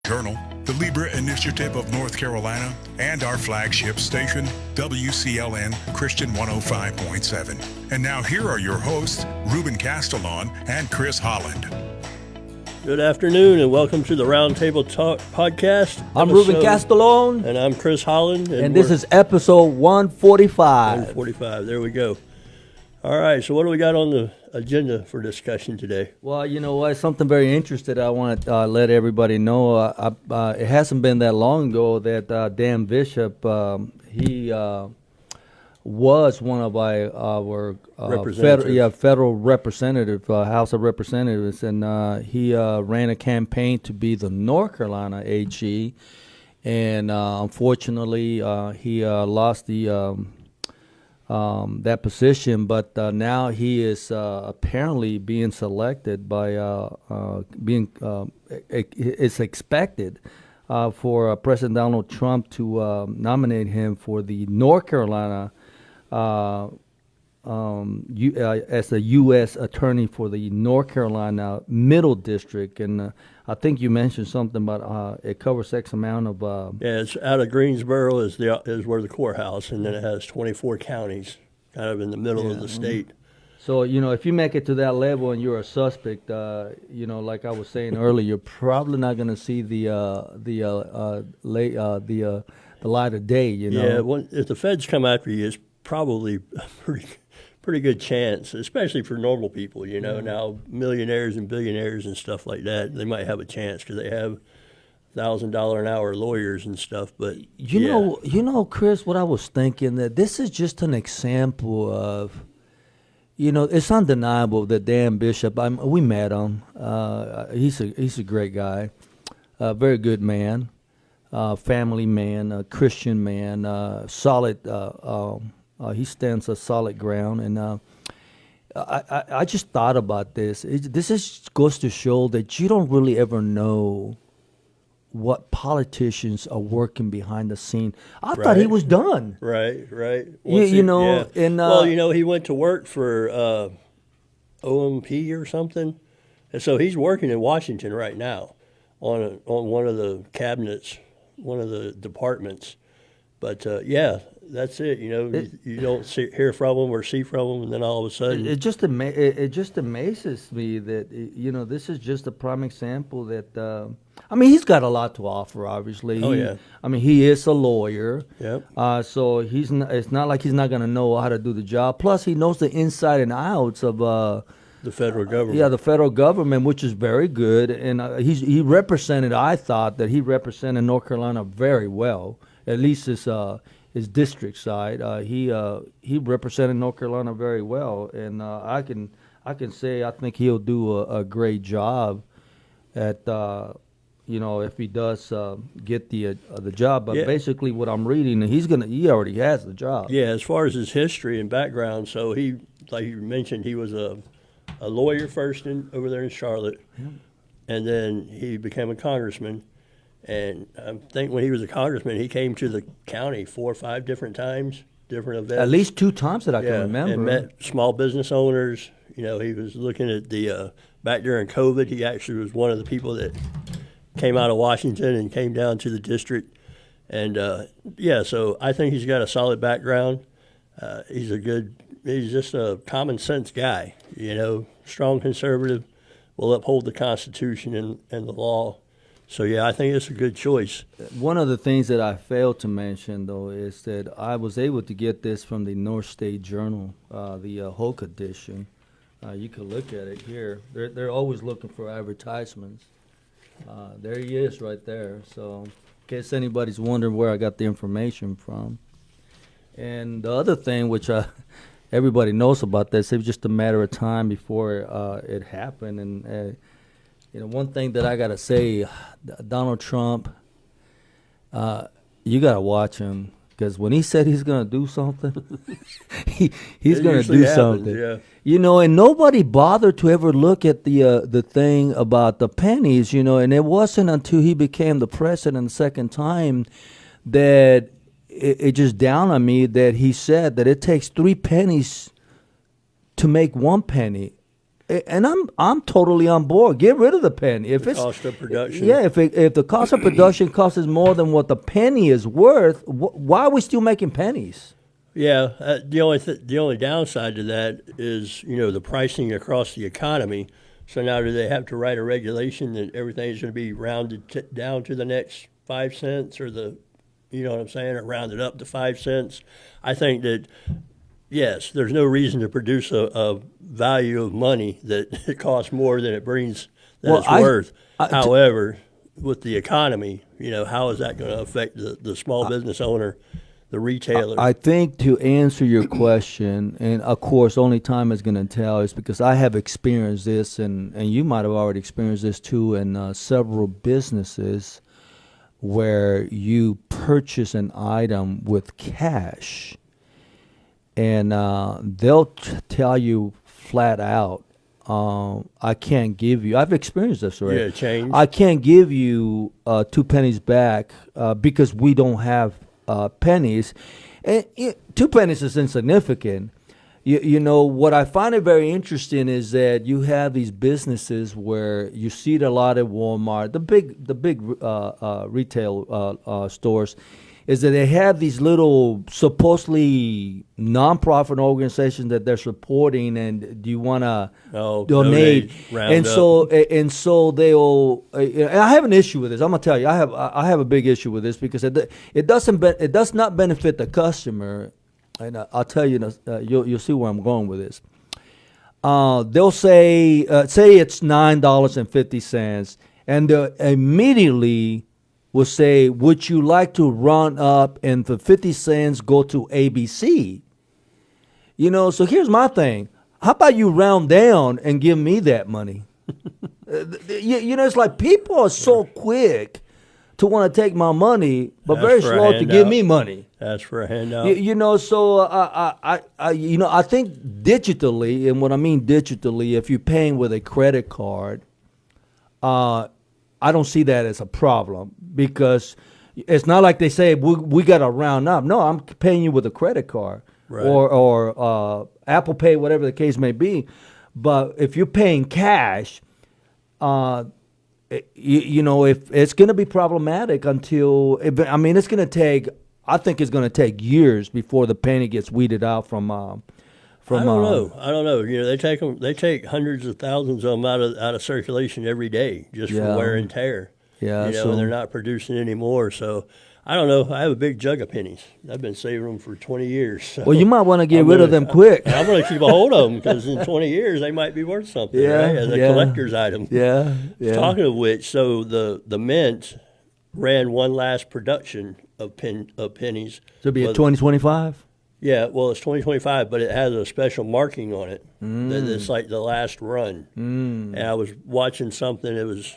Journal, the Libra Initiative of North Carolina, and our flagship station, WCLN Christian 105.7. And now here are your hosts, Ruben Castellon and Chris Holland. Good afternoon and welcome to the Roundtable Talk podcast. I'm Ruben Castellon. And I'm Chris Holland. And this is episode 145. 145, there we go. All right, so what do we got on the agenda for discussion today? Well, you know what, something very interesting I want to let everybody know. It hasn't been that long ago that Dan Bishop, he was one of our federal representative, House of Representatives, and he ran a campaign to be the North Carolina AG, and unfortunately he lost the that position, but now he is apparently being selected by it's expected for President Donald Trump to nominate him for the North Carolina as the U.S. Attorney for the North Carolina Middle District, and I think you mentioned something about it covers X amount of. Yeah, it's out of Greensboro is where the courthouse, and then it has 24 counties, kind of in the middle of the state. So if you make it to that level and you're a suspect, like I was saying earlier, you're probably not going to see the light of day. Yeah, if the feds come after you, it's probably a pretty good chance, especially for normal people. Now millionaires and billionaires and stuff like that, they might have a chance because they have $1,000 an hour lawyers and stuff. But you know, Chris, what I was thinking, that this is just an example of, it's undeniable that Dan Bishop. We met him. He's a great guy, a very good man, family man, a Christian man, solid. He stands a solid ground, and I just thought about this. This goes to show that you don't really ever know what politicians are working behind the scene. I thought he was done. Right. And he went to work for OMP or something, and so he's working in Washington right now on one of the cabinets, one of the departments. But that's it. You don't hear from them or see from them, and then all of a sudden, it just amazes me that this is just a prime example that he's got a lot to offer. Obviously, he is a lawyer. Yep. So it's not like he's not going to know how to do the job. Plus, he knows the inside and outs of the federal government. The federal government, which is very good, and he represented. I thought that he represented North Carolina very well. At least his district side, he represented North Carolina very well, and I can say I think he'll do a great job at if he does get the job. But basically, what I'm reading, he already has the job. Yeah, as far as his history and background, so he, like you mentioned, he was a lawyer first over there in Charlotte, and then he became a congressman. And I think when he was a congressman, he came to the county 4 or 5 different times, different events. At least 2 times that I can remember. And met small business owners. He was looking at the back during COVID. He actually was one of the people that came out of Washington and came down to the district. And so I think he's got a solid background. He's just a common sense guy. Strong conservative, will uphold the Constitution and the law. So, I think it's a good choice. One of the things that I failed to mention, though, is that I was able to get this from the North State Journal, the Hulk edition. You can look at it here. They're always looking for advertisements. There he is right there. So, in case anybody's wondering where I got the information from. And the other thing, which everybody knows about this, it was just a matter of time before it happened. And one thing that I got to say, Donald Trump, you got to watch him, because when he said he's going to do something, he's going to do something. Yeah. And nobody bothered to ever look at the thing about the pennies, and it wasn't until he became the president the second time that it just dawned on me that he said that it takes 3 pennies to make 1 penny. And I'm totally on board. Get rid of the penny. If it's Cost of production. yeah, if the cost of production costs more than what the penny is worth, why are we still making pennies? Yeah, the only downside to that is the pricing across the economy. So now do they have to write a regulation that everything's going to be rounded down to the next 5 cents, or you know what I'm saying, or rounded up to 5 cents? I think that yes, there's no reason to produce a value of money that it costs more than it brings it's worth. However, with the economy, how is that going to affect the small business owner? The retailer. I think to answer your question, and of course, only time is going to tell, is because I have experienced this, and you might have already experienced this too, in several businesses where you purchase an item with cash, and they'll tell you flat out, I can't give you. I've experienced this already. Yeah, change. I can't give you 2 pennies back because we don't have pennies. And 2 pennies is insignificant. You know, what I find it very interesting is that you have these businesses where you see it a lot at Walmart, the big retail stores, is that they have these little supposedly nonprofit organizations that they're supporting, and do you want to donate? And so they'll. And I have an issue with this. I'm gonna tell you, I have a big issue with this because it does not benefit the customer, and I'll tell you, you'll see where I'm going with this. They'll say it's $9.50, and they'll immediately will say, would you like to run up and for 50 cents go to ABC? You know, so here's my thing. How about you round down and give me that money? You know, it's like people are so quick to want to take my money, but very slow to give me money. That's for a handout. You know, so I think digitally, and what I mean digitally, if you're paying with a credit card, I don't see that as a problem because it's not like they say we got to round up. No, I'm paying you with a credit card, right, or Apple Pay, whatever the case may be. But if you're paying cash, you know, if it's going to be problematic until it's going to take. I think it's going to take years before the penny gets weeded out from. I don't know. You know, they take hundreds of thousands of them out of circulation every day just for wear and tear. Yeah, you know, and they're not producing any more. So I don't know. I have a big jug of pennies. I've been saving them for 20 years. So well, you might want to get rid of them quick. I'm going to keep a hold of them because in 20 years they might be worth something, right? As a collector's item. Yeah. Talking of which, so the Mint ran one last production of pennies. So it'll be at 2025. Yeah, well, it's 2025, but it has a special marking on it. It's like the last run. And I was watching something. It was,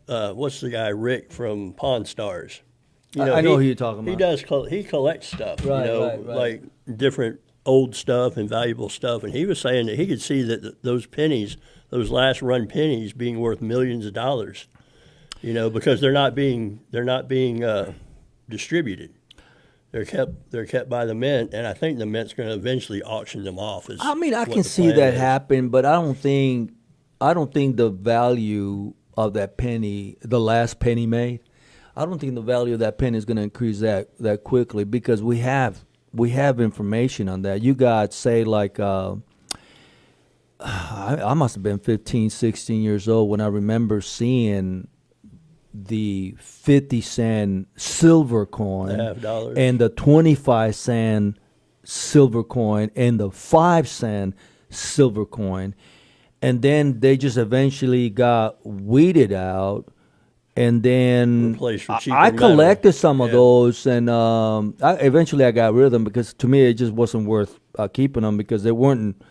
what's the guy, Rick from Pawn Stars? You know, I know who you're talking about. He collects stuff, right, right. like different old stuff and valuable stuff. And he was saying that he could see that those pennies, those last run pennies, being worth millions of dollars. You know, because they're not being distributed. They're kept by the Mint, and I think the Mint's going to eventually auction them off. I can see that happen, but I don't think the value of that penny, the last penny made, I don't think the value of that penny is going to increase that quickly because we have information on that. You got say like I must have been 15, 16 years old when I remember seeing the 50-cent silver coin and the 25-cent silver coin and the 5-cent silver coin. And then they just eventually got weeded out. And then I collected some of those, and eventually I got rid of them because to me it just wasn't worth keeping them because they weren't.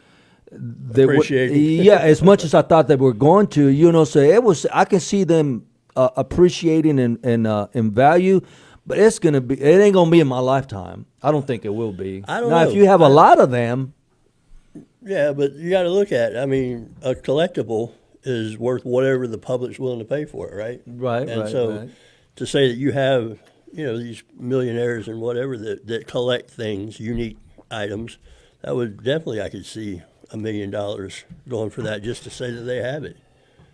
As much as I thought they were going to, you know. So it was. I can see them appreciating in value, but it ain't gonna be in my lifetime. I don't think it will be. I don't know. If you have a lot of them, yeah, but you got to look at it. I mean, a collectible is worth whatever the public's willing to pay for it, right? Right. And so to say that you have, you know, these millionaires and whatever that collect things, unique items, that would definitely I could see $1 million going for that just to say that they have it.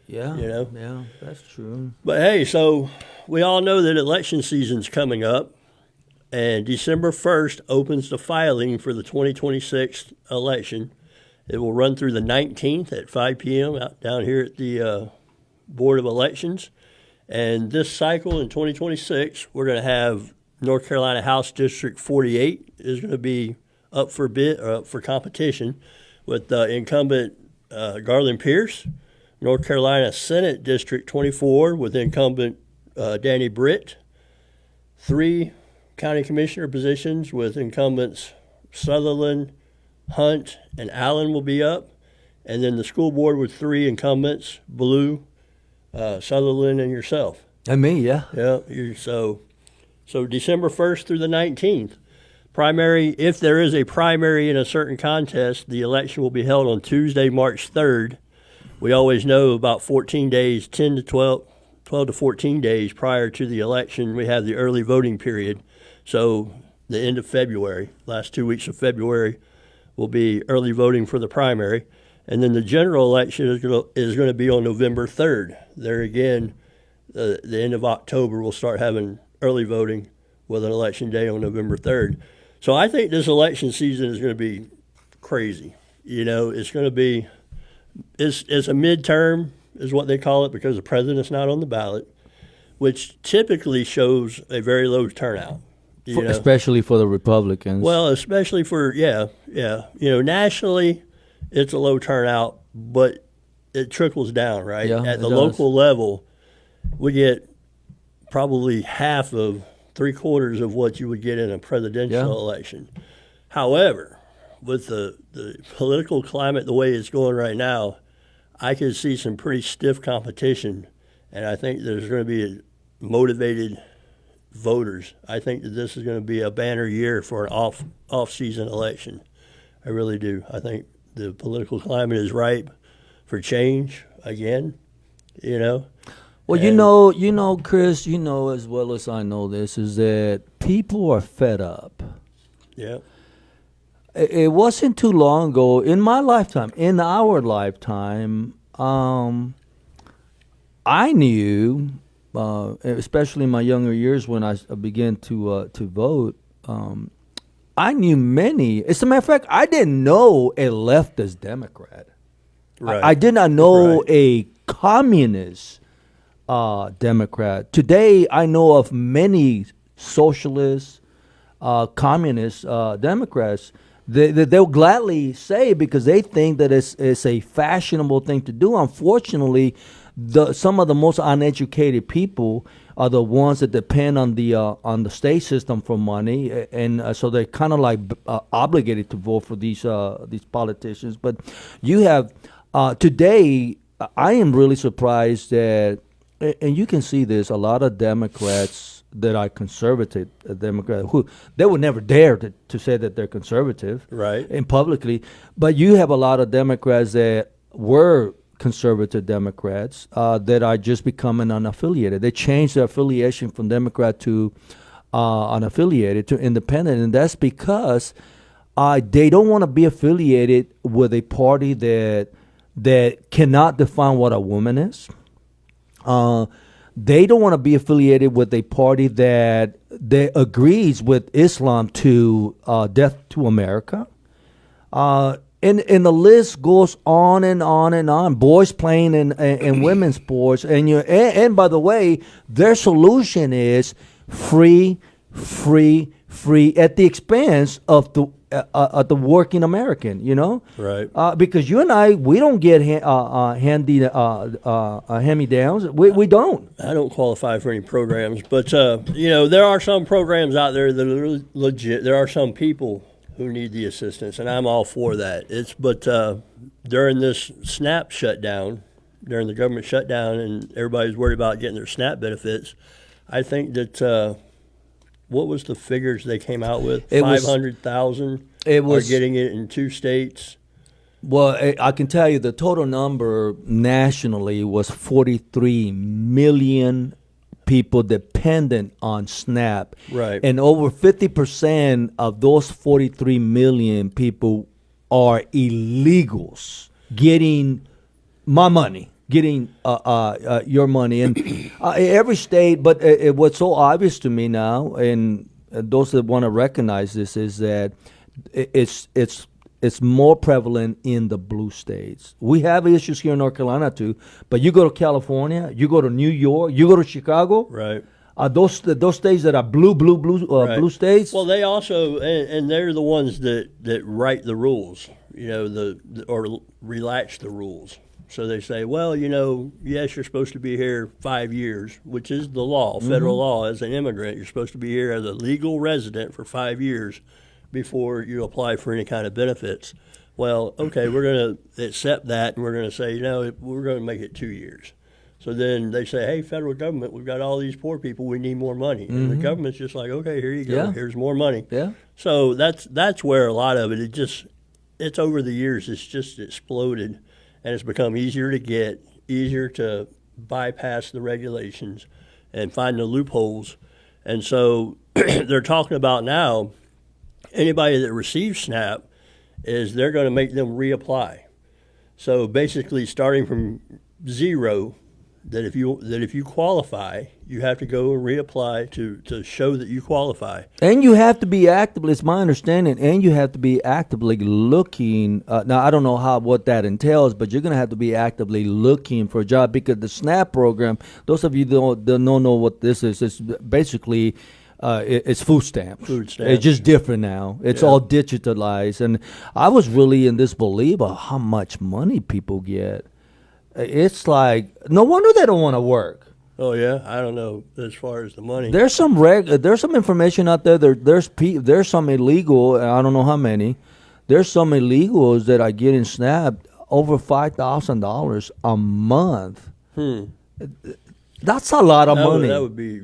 Yeah. You know? Yeah, that's true. But hey, so we all know that election season's coming up, and December 1st opens the filing for the 2026 election. It will run through the 19th at 5 p.m. out down here at the Board of Elections. And this cycle in 2026, we're going to have North Carolina House District 48 is going to be up for bid or up for competition with incumbent Garland Pierce. North Carolina Senate District 24 with incumbent Danny Britt. 3 county commissioner positions with incumbents Sutherland, Hunt, and Allen will be up. And then the school board with 3 incumbents, Blue, Sutherland, and yourself. And me, yeah. Yeah, so December 1st through the 19th. Primary, if there is a primary in a certain contest, the election will be held on Tuesday, March 3rd. We always know about 14 days, 10 to 12 to 14 days prior to the election, we have the early voting period. So the end of February, last 2 weeks of February, will be early voting for the primary. And then the general election is going to be on November 3rd. There again, the end of October, we'll start having early voting with an election day on November 3rd. So I think this election season is going to be crazy. You know, it's going to be it's a midterm is what they call it because the president's not on the ballot, which typically shows a very low turnout. Especially for the Republicans. Well, especially for, yeah. You know, nationally, it's a low turnout, but it trickles down, right? Yeah, At the does. local level, we get probably half of 3/4 of what you would get in a presidential election. However, with the political climate the way it's going right now, I could see some pretty stiff competition, and I think there's going to be motivated voters. I think that this is going to be a banner year for an off-season election. I really do. I think the political climate is ripe for change again, you know. Well, you know, Chris, you know as well as I know this, is that people are fed up. Yeah. It wasn't too long ago, in my lifetime, in our lifetime, I knew, especially in my younger years when I began to vote, I knew many. As a matter of fact, I didn't know a leftist Democrat. Right. I did not know a communist Democrat. Today, I know of many socialist, communist Democrats. They'll gladly say because they think that it's a fashionable thing to do. Unfortunately, some of the most uneducated people are the ones that depend on the state system for money, and so they're kind of like obligated to vote for these politicians. But you have today, I am really surprised that, and you can see this, a lot of Democrats that are conservative Democrats who they would never dare to say that they're conservative, right, and publicly. But you have a lot of Democrats that were conservative Democrats that are just becoming unaffiliated. They changed their affiliation from Democrat to unaffiliated to independent, and that's because they don't want to be affiliated with a party that cannot define what a woman is. They don't want to be affiliated with a party that agrees with Islam to death to America. And the list goes on and on and on. Boys playing in women's sports, and by the way, their solution is free at the expense of the working American. You know, right? Because you and I, we don't get hand-me-downs. We don't. I don't qualify for any programs, but you know, there are some programs out there that are legit. There are some people who need the assistance, and I'm all for that. But during this SNAP shutdown, during the government shutdown, and everybody's worried about getting their SNAP benefits, I think that what was the figures they came out with? 500,000 are getting it in 2 states. Well, I can tell you the total number nationally was 43 million people dependent on SNAP. Right. And over 50% of those 43 million people are illegals getting my money, getting your money, and every state. But what's so obvious to me now, and those that want to recognize this, is that it's more prevalent in the blue states. We have issues here in North Carolina too, but you go to California, you go to New York, you go to Chicago, Right. Those states that are blue Right. blue states. Well, they also, and they're the ones that write the rules, or relax the rules. So they say, well, yes, you're supposed to be here 5 years, which is the law, federal law. As an immigrant, you're supposed to be here as a legal resident for 5 years before you apply for any kind of benefits. Well, okay, we're going to accept that, and we're going to say, we're going to make it 2 years. So then they say, hey, federal government, we've got all these poor people, we need more money. And the government's just like, okay, here you go, Yeah. here's more money. Yeah. So that's where a lot of it, it's over the years, it's just exploded, and it's become easier to get, easier to bypass the regulations and find the loopholes. And so they're talking about now, anybody that receives SNAP is they're going to make them reapply. So basically, starting from zero, that if you qualify, you have to go and reapply to show that you qualify. And you have to be actively, it's my understanding, and you have to be actively looking. Now, I don't know what that entails, but you're going to have to be actively looking for a job, because the SNAP program, those of you that don't know what this is, it's basically it's food stamps. Food stamps. It's just different now. It's all digitalized. And I was really in disbelief of how much money people get. It's like, no wonder they don't want to work. Oh yeah, I don't know as far as the money. There's some information out there. There's some illegal. I don't know how many. There's some illegals that are getting snapped over $5,000 a month. That's a lot of money. That would be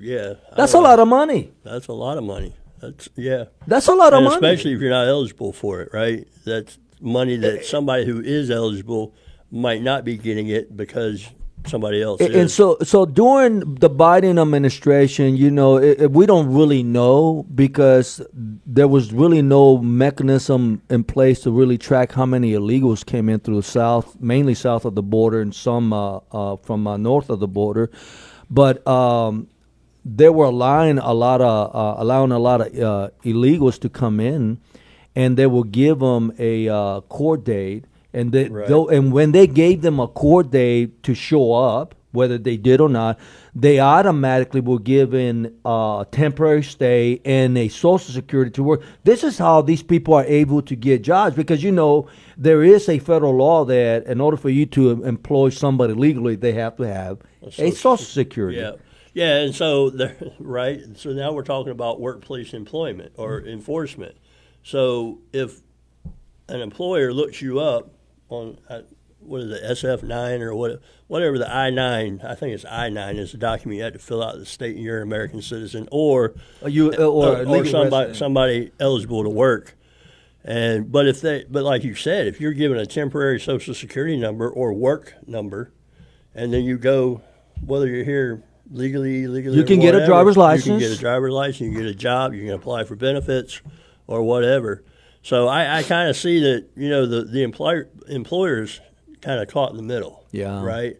That's a lot of money. That's a lot of money. That's a lot of money. Especially if you're not eligible for it, right? That's money that somebody who is eligible might not be getting it because somebody else is. And so during the Biden administration, we don't really know, because there was really no mechanism in place to really track how many illegals came in through the south, mainly south of the border, and some from north of the border. But they were allowing a lot of illegals to come in, and they will give them a court date. And and when they gave them a court date to show up, whether they did or not, they automatically were given a temporary stay and a Social Security to work. This is how these people are able to get jobs, because there is a federal law that in order for you to employ somebody legally, they have to have a Social Security. Yeah, and so right. So now we're talking about workplace employment or enforcement. So if an employer looks you up on what is it, SF9 or whatever the I-9, I think it's I-9 is the document you have to fill out the state you're an American citizen or somebody eligible to work. But like you said, if you're given a temporary Social Security number or work number, and then you go, whether you're here legally, you can get a driver's license. You can get a driver's license. You can get a job. You can apply for benefits or whatever. So I kind of see that, the employers kind of caught in the middle. Yeah. Right?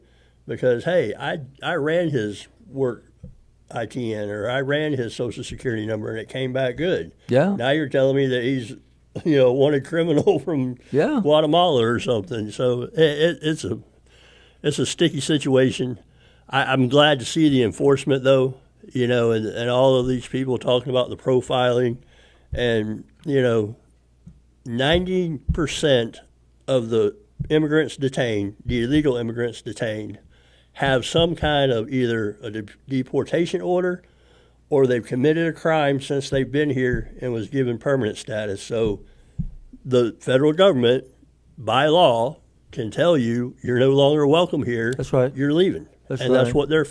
Because, hey, I ran his work ITN or I ran his Social Security number and it came back good. Yeah. Now you're telling me that he's, a wanted criminal from Guatemala or something. So it's a sticky situation. I'm glad to see the enforcement, though, and all of these people talking about the profiling. And, 90% of the immigrants detained, the illegal immigrants detained, have some kind of either a deportation order or they've committed a crime since they've been here and was given permanent status. So the federal government, by law, can tell you you're no longer welcome here. That's right. You're leaving. That's what they're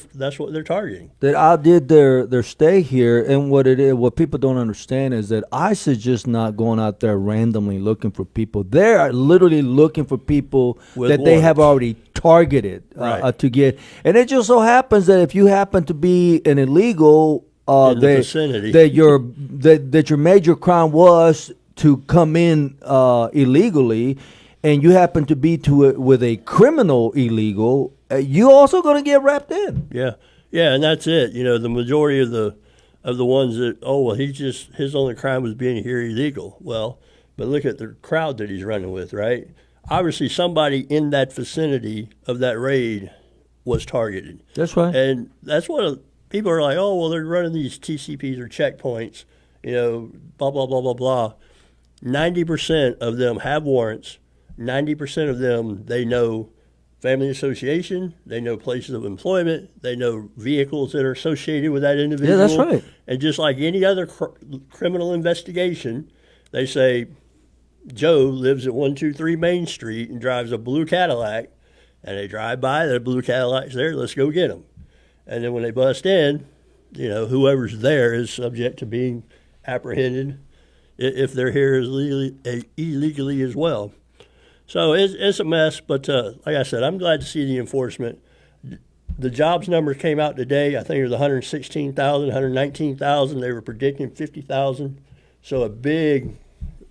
targeting. That outdid their stay here, and what people don't understand is that ICE is just not going out there randomly looking for people. They are literally looking for people that they have already targeted to get. And it just so happens that if you happen to be an illegal in the vicinity, that your major crime was to come in illegally, and you happen to be with a criminal illegal, you're also going to get wrapped in. Yeah, yeah, and that's it. You know, the majority of the ones that, oh well, his only crime was being here illegal. Well, but look at the crowd that he's running with, right? Obviously, somebody in that vicinity of that raid was targeted. That's right. And that's what people are like, oh, well, they're running these TCPs or checkpoints, you know, blah, blah, blah, blah, blah. 90% of them have warrants. 90% of them, they know family association, they know places of employment, they know vehicles that are associated with that individual. Yeah, that's right. And just like any other criminal investigation, they say, Joe lives at 123 Main Street and drives a blue Cadillac, and they drive by, that blue Cadillac's there, let's go get him. And then when they bust in, you know, whoever's there is subject to being apprehended if they're here illegally as well. So it's a mess, but like I said, I'm glad to see the enforcement. The jobs numbers came out today. I think it was 116,000, 119,000. They were predicting 50,000. So a big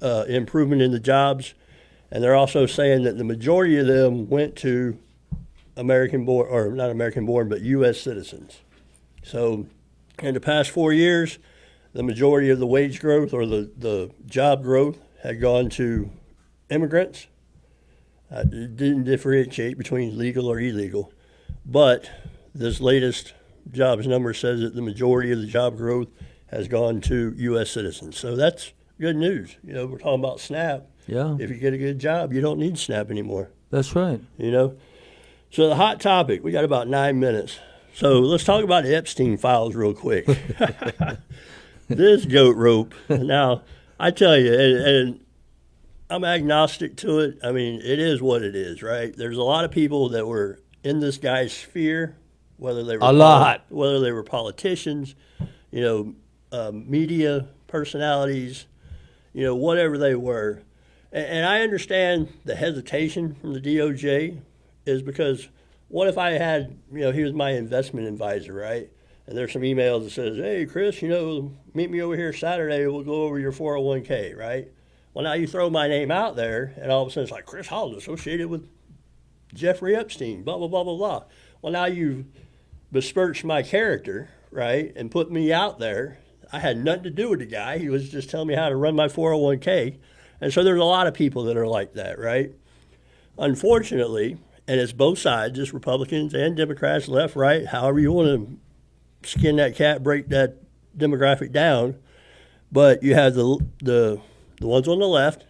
improvement in the jobs. And they're also saying that the majority of them went to American-born, or not American-born, but U.S. citizens. So in the past 4 years, the majority of the wage growth or the job growth had gone to immigrants. It didn't differentiate between legal or illegal. But this latest jobs number says that the majority of the job growth has gone to U.S. citizens. So that's good news. You know, we're talking about SNAP. Yeah. If you get a good job, you don't need SNAP anymore. That's right. You know? So the hot topic, we got about 9 minutes. So let's talk about the Epstein files real quick. This goat rope. Now, I tell you, and I'm agnostic to it. I mean, it is what it is, right? There's a lot of people that were in this guy's sphere, whether they were politicians, you know, media personalities, you know, whatever they were. And I understand the hesitation from the DOJ is because what if I had, you know, he was my investment advisor, right? And there's some emails that says, hey, Chris, you know, meet me over here Saturday. We'll go over your 401k, right? Well, now you throw my name out there, and all of a sudden it's like, Chris Hall's associated with Jeffrey Epstein, blah, blah, blah, blah, blah. Well, now you've besmirched my character, right, and put me out there. I had nothing to do with the guy. He was just telling me how to run my 401k. And so there's a lot of people that are like that, right? Unfortunately, and it's both sides, it's Republicans and Democrats, left, right, however you want to skin that cat, break that demographic down. But you have the ones on the left,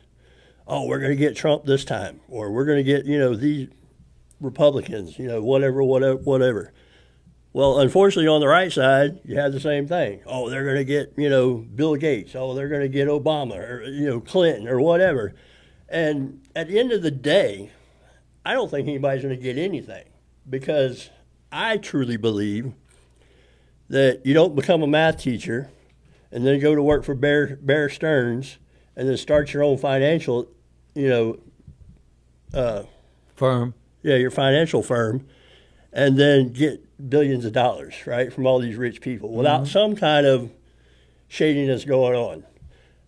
oh, we're going to get Trump this time, or we're going to get, you know, these Republicans, you know, whatever. Well, unfortunately, on the right side, you have the same thing. Oh, they're going to get, you know, Bill Gates. Oh, they're going to get Obama or, you know, Clinton or whatever. And at the end of the day, I don't think anybody's going to get anything because I truly believe that you don't become a math teacher and then go to work for Bear Stearns and then start your own financial, you know, firm. Yeah, your financial firm, and then get billions of dollars, right, from all these rich people without some kind of shadiness going on.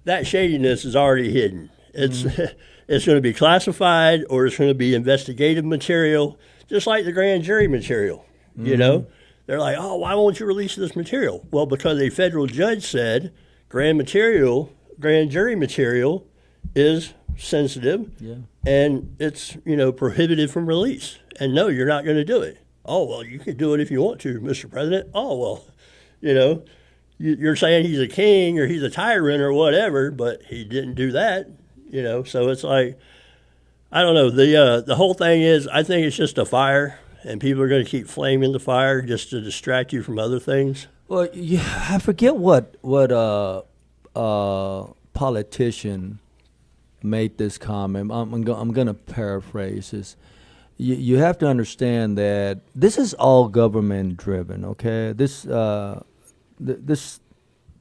That shadiness is already hidden. It's it's going to be classified or it's going to be investigative material, just like the grand jury material, you know? They're like, oh, why won't you release this material? Well, because a federal judge said grand jury material is sensitive and it's, you know, prohibited from release. And no, you're not going to do it. Oh, well, you can do it if you want to, Mr. President. Oh, well, you know, you're saying he's a king or he's a tyrant or whatever, but he didn't do that, you know. So it's like, I don't know. The whole thing is, I think it's just a fire, and people are going to keep flaming the fire just to distract you from other things. Well, yeah, I forget what politician made this comment. I'm going to paraphrase this. You have to understand that this is all government driven, okay? This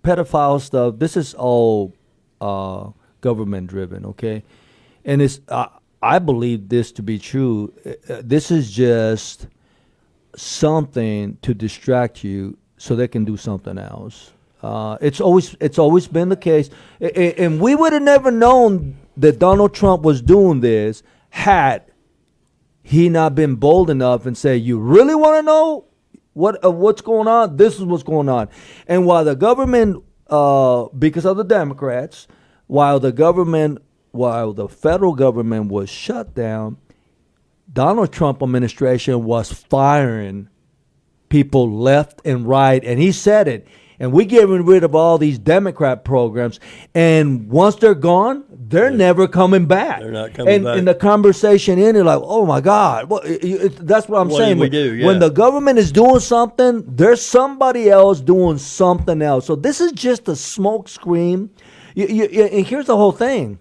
pedophile stuff, this is all government driven, okay? And it's I believe this to be true. This is just something to distract you so they can do something else. It's always been the case, and we would have never known that Donald Trump was doing this had he not been bold enough and say, "You really want to know what's going on? This is what's going on." And while the government, because of the Democrats, while the federal government was shut down, Donald Trump administration was firing people left and right, and he said it. And we're getting rid of all these Democrat programs, and once they're gone, they're never coming back. They're not coming back. And the conversation ended like, oh my God, that's what I'm saying. What do we do? When the government is doing something, there's somebody else doing something else. So this is just a smoke screen. And here's the whole thing.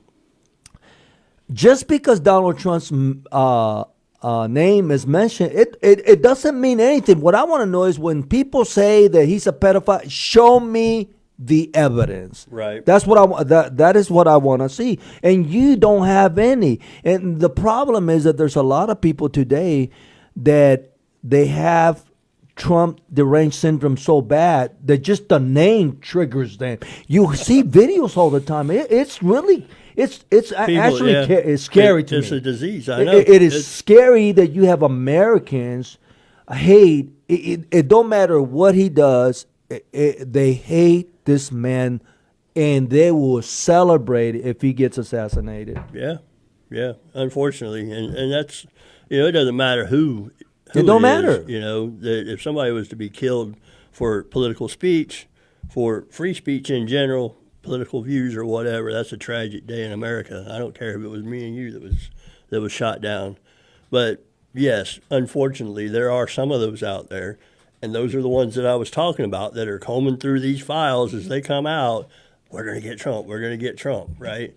Just because Donald Trump's name is mentioned, it doesn't mean anything. What I want to know is when people say that he's a pedophile, show me the evidence. Right. That's what I want. That is what I want to see. And you don't have any. And the problem is that there's a lot of people today that they have Trump deranged syndrome so bad that just the name triggers them. You see videos all the time. It's really. It's actually it's scary to me. It's a disease. I know. It is scary that you have Americans hate. It don't matter what he does. They hate this man, and they will celebrate if he gets assassinated. Yeah. Unfortunately, and that's it doesn't matter who it don't matter. That if somebody was to be killed for political speech, for free speech in general, political views or whatever, that's a tragic day in America. I don't care if it was me and you that was shot down. But yes, unfortunately, there are some of those out there, and those are the ones that I was talking about that are combing through these files as they come out. We're going to get Trump. We're going to get Trump, right?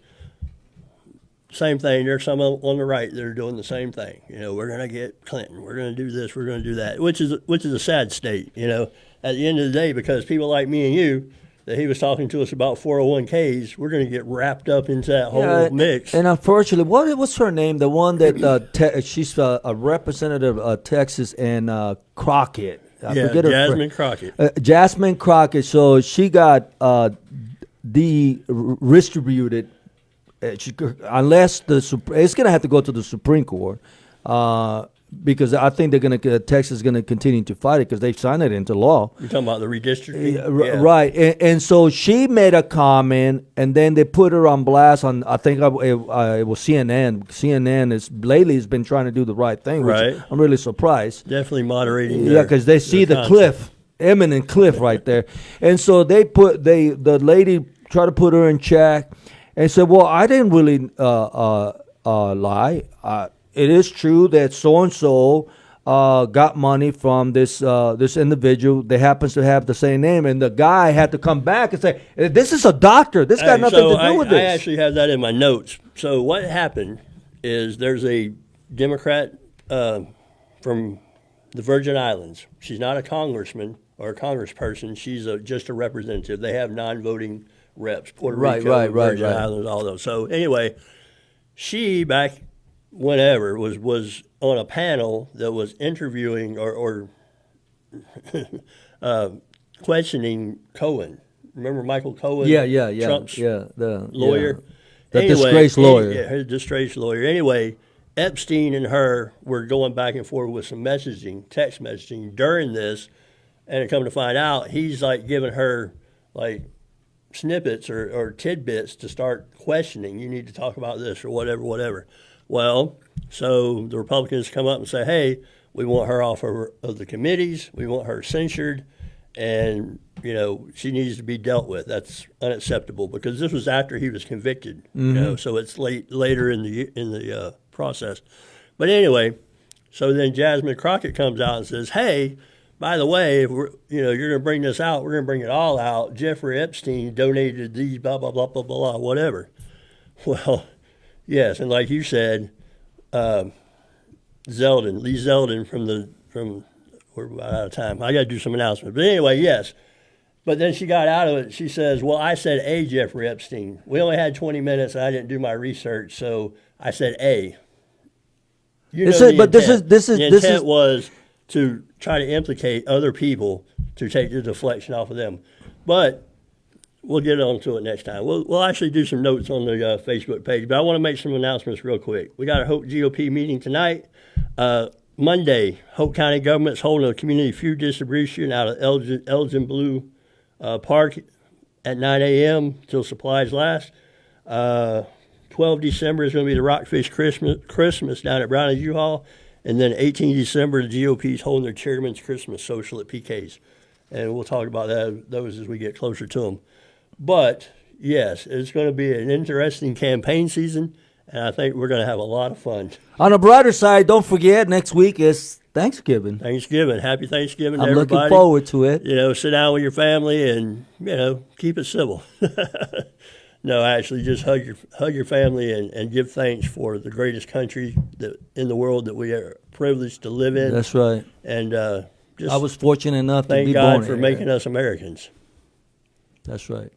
Same thing. There's some on the right that are doing the same thing. We're going to get Clinton. We're going to do this. We're going to do that, which is a sad state, at the end of the day, because people like me and you, that he was talking to us about 401ks, we're going to get wrapped up into that whole mix. And unfortunately, what's her name? The one that she's a representative of Texas and Crockett. I forget her Jasmine Crockett. Jasmine Crockett. So she got redistributed. Unless it's going to have to go to the Supreme Court. Because I think Texas is going to continue to fight it because they've signed it into law. You're talking about the redistricting? Yeah. Right. And so she made a comment, and then they put her on blast on, I think it was CNN. CNN lately has been trying to do the right thing, which right. I'm really surprised. Definitely moderating. Yeah, because they see the cliff, imminent cliff right there. And so the lady tried to put her in check and said, well, I didn't really lie. It is true that so-and-so got money from this individual that happens to have the same name. And the guy had to come back and say, this is a doctor. This got nothing to do with this. I actually have that in my notes. So what happened is there's a Democrat from the Virgin Islands. She's not a congressman or a congressperson. She's just a representative. They have non-voting reps, Puerto Rico, Virgin Islands, all those. So anyway, she back whenever was on a panel that was interviewing or questioning Cohen. Remember Michael Cohen? Yeah. Trump's the lawyer. The disgraced lawyer. Yeah, his disgraced lawyer. Anyway, Epstein and her were going back and forth with some text messaging during this, and come to find out, he's like giving her like snippets or tidbits to start questioning. You need to talk about this or whatever. Well, so the Republicans come up and say, hey, we want her off of the committees. We want her censured. And, she needs to be dealt with. That's unacceptable because this was after he was convicted. Mm-hmm. So it's later in the process. But anyway, so then Jasmine Crockett comes out and says, hey, by the way, if you're going to bring this out, we're going to bring it all out. Jeffrey Epstein donated these blah, blah, blah, blah, blah, whatever. Well, yes, and like you said, Lee Zeldin from we're about out of time. I got to do some announcements. But anyway, yes. But then she got out of it. She says, well, I said A, Jeffrey Epstein. We only had 20 minutes, and I didn't do my research, so I said A. The intent was to try to implicate other people to take the deflection off of them. But We'll get on to it next time. We'll actually do some notes on the Facebook page, but I want to make some announcements real quick. We got a Hope GOP meeting tonight. Monday, Hope County government's holding a community food distribution out of Elgin Blue Park at 9 a.m. till supplies last. 12 December is going to be the Rockfish Christmas down at Browning's U-Haul. And then 18 December, the GOP is holding their Chairman's Christmas social at PK's. And we'll talk about those as we get closer to them. But, yes, it's going to be an interesting campaign season, and I think we're going to have a lot of fun. On the brighter side, don't forget, next week is Thanksgiving. Happy Thanksgiving to I'm everybody. looking forward to it. Sit down with your family and, keep it civil. No, actually, just hug your family and give thanks for the greatest country in the world that we are privileged to live in. That's right. And I was fortunate enough to be thank God born for here. making us Americans. That's right.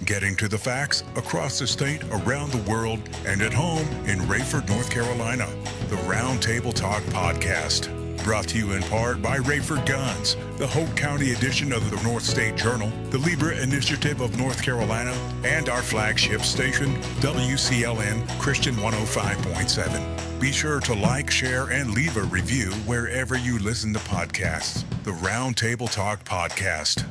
Getting to the facts across the state, around the world, and at home in Rayford, North Carolina. The Roundtable Talk Podcast. Brought to you in part by Rayford Guns, the Hope County edition of the North State Journal, the Libra Initiative of North Carolina, and our flagship station, WCLN Christian 105.7. Be sure to like, share, and leave a review wherever you listen to podcasts. The Roundtable Talk Podcast.